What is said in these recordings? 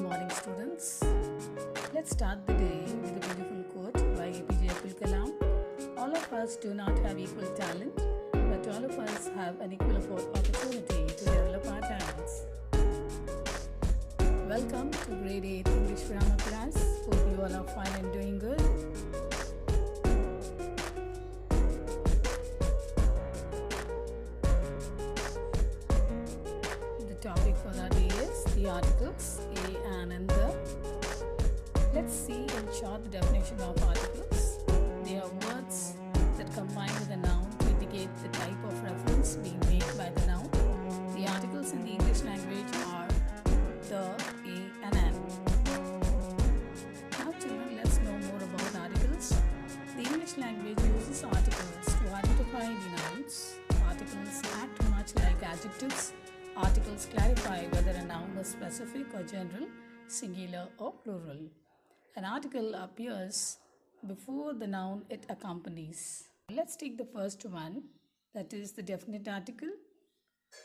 morning, students. Let's start the day with a beautiful quote by APJ Abdul Kalam. All of us do not have equal talent, but all of us have an equal opportunity to develop our talents. Welcome to grade 8 English grammar class. Hope you all are fine and doing good. The topic for that day is the articles a, an, and the. Let's see in short the definition of articles. They are words that combine with a noun to indicate the type of reference being made by the noun. The articles in the English language are the, a, and an. Now children, let's know more about articles. The English language uses articles to identify the nouns. Articles act much like adjectives. Articles clarify whether a noun is specific or general, singular or plural. An article appears before the noun it accompanies. Let's take the first one, that is the definite article.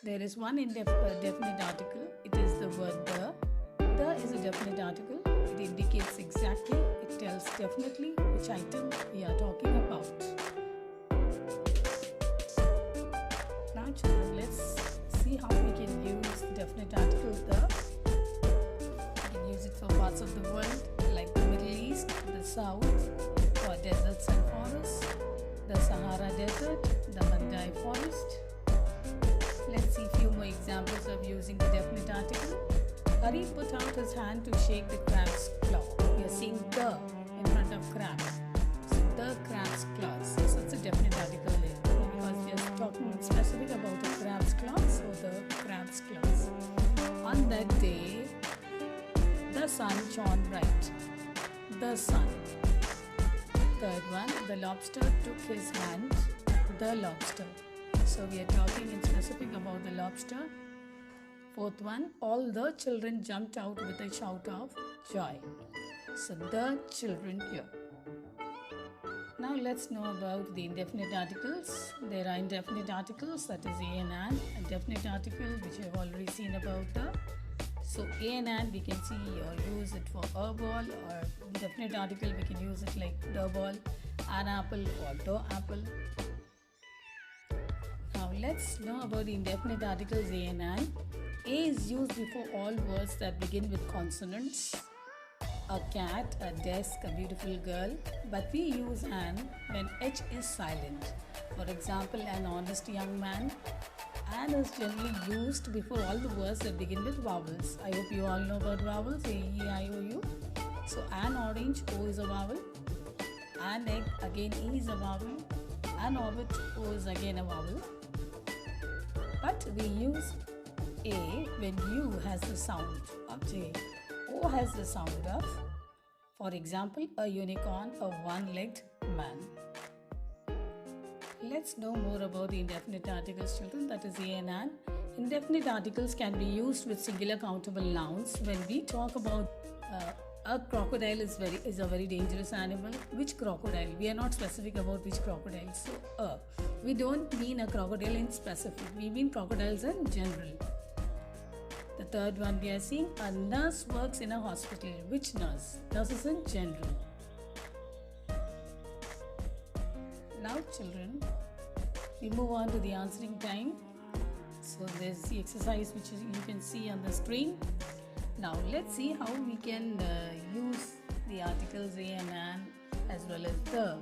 There is one definite article. It is the word the. The is a definite article. It indicates exactly, it tells definitely which item we are talking about. Now children, let's see how we can use the definite article the. We can use it for parts of the world like the Middle East, the South, for deserts and forests, the Sahara Desert, the Mandai Forest. Let's see few more examples of using the definite article. Hari put out his hand to shake the crab's claw. We are seeing the in front of crab. So the crab's claws. So it's a definite article there because we are talking specific about the crab's claws. So the crab's claws. On that day, the sun shone bright. The sun. Third one, the lobster took his hand. The lobster. So we are talking in specific about the lobster. Fourth one, all the children jumped out with a shout of joy. So the children here. Now let's know about the indefinite articles. There are indefinite articles, that is a and an. A definite article which we have already seen about the. So a and we can see or use it for a ball, or definite article we can use it like the ball, an apple or the apple. Now let's know about the indefinite articles a and an. A is used before all words that begin with consonants. A cat, a desk, a beautiful girl. But we use an when H is silent. For example, an honest young man. An is generally used before all the words that begin with vowels. I hope you all know about vowels, A, E, I, O, U. So an orange, O is a vowel. An egg, again E is a vowel. An orbit, O is again a vowel. But we use A when U has the sound of J. O has the sound of, for example, a unicorn, a one-legged man. Let's know more about the indefinite articles, children, that is a and an. Indefinite articles can be used with singular countable nouns. When we talk about a crocodile is a very dangerous animal. Which crocodile? We are not specific about which crocodile. So we don't mean a crocodile in specific. We mean crocodiles in general. The third one we are seeing, a nurse works in a hospital. Which nurse? Nurse is in general. Now children, we move on to the answering time. So there's the exercise which you can see on the screen. Now let's see how we can use the articles a and an as well as the.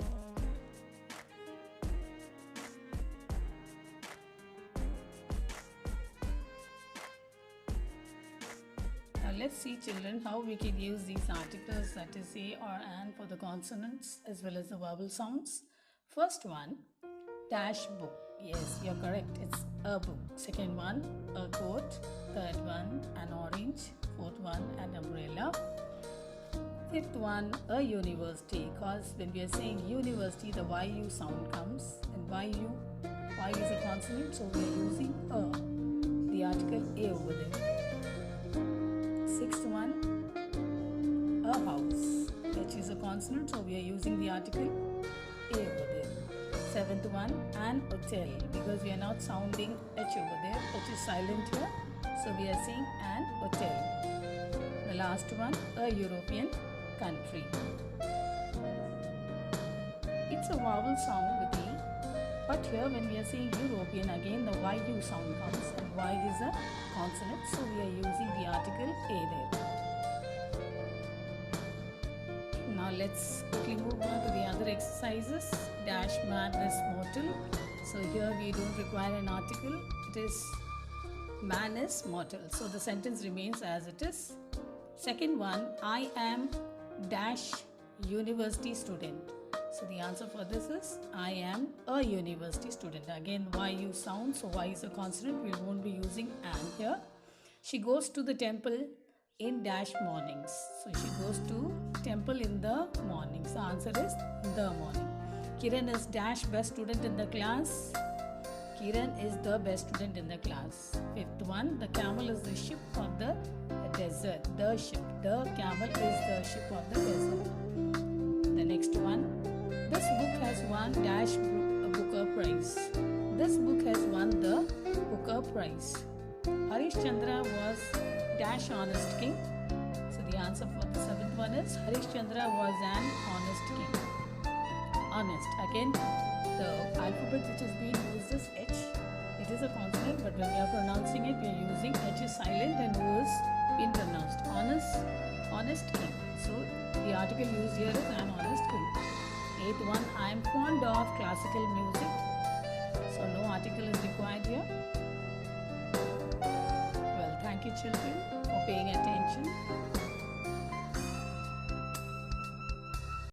Now let's see children how we can use these articles, that is a or an, for the consonants as well as the vowel sounds. First one, dash book. Yes, you're correct. It's a book. Second one, a coat. Third one, an orange. Fourth one, an umbrella. Fifth one, a university. Because when we are saying university, the YU sound comes. And YU is a consonant, so we are using a. The article a over there. Sixth one, a house. H is a consonant, so we are using the article a over there. Seventh one, an hotel, because we are not sounding H over there. H is silent here, so we are saying an hotel. The last one, a European country. It's a vowel sound with E, but here when we are saying European, again the YU sound comes, and Y is a consonant, so we are using the article A there. Now let's quickly move on to the other exercises. Dash man is mortal. So here we don't require an article. It is man is mortal. So the sentence remains as it is. Second one, I am dash university student. So the answer for this is I am a university student. Again YU sound, so Y is a consonant. We won't be using an here. She goes to the temple in dash mornings. So she goes to temple in the mornings. The answer is the morning. Kiran is dash best student in the class. Kiran is the best student in the class. Fifth one, the camel is the ship of the desert. The ship. The camel is the ship of the desert. The next one, this book has won dash Booker Prize. This book has won the Booker Prize. Harish Chandra was dash honest king. So the answer for the seventh one is Harish Chandra was an honest king. Honest. Again, the alphabet which is being used is H. It is a consonant, but when we are pronouncing it, we are using H is silent and O is being pronounced. Honest king. So the article used here is an honest king. Eighth one, I am fond of classical music. So no article is required here. Well, thank you children for paying attention.